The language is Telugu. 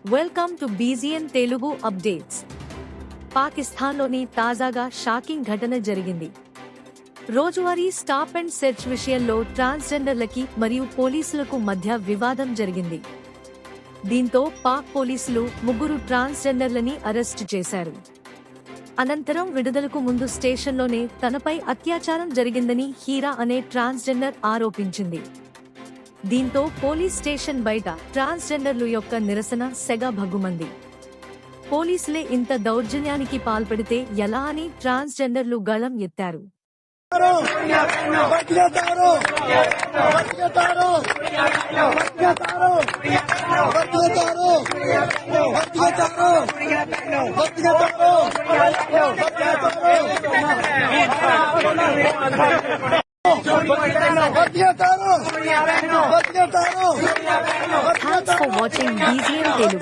Welcome to బీజీఎన్ Telugu updates. పాకిస్తాన్లోని తాజాగా షాకింగ్ ఘటన జరిగింది. రోజువారీ స్టాప్ అండ్ సెర్చ్ విషయంలో ట్రాన్స్జెండర్లకి మరియు పోలీసులకు మధ్య వివాదం జరిగింది. దీంతో పాక్ పోలీసులు 3 ట్రాన్స్జెండర్లని అరెస్టు చేశారు. అనంతరం విడుదలకు ముందు స్టేషన్లోనే తనపై అత్యాచారం జరిగిందని హీరా అనే ట్రాన్స్జెండర్ ఆరోపించింది. దీంతో పోలీస్ స్టేషన్ బయట ట్రాన్స్జెండర్లు యొక్క నిరసన సెగ భగ్గుమంది. పోలీసులే ఇంత దౌర్జన్యానికి పాల్పడితే ఎలా అని ట్రాన్స్జెండర్లు గళం ఎత్తారు. Thanks for watching BZN Telugu.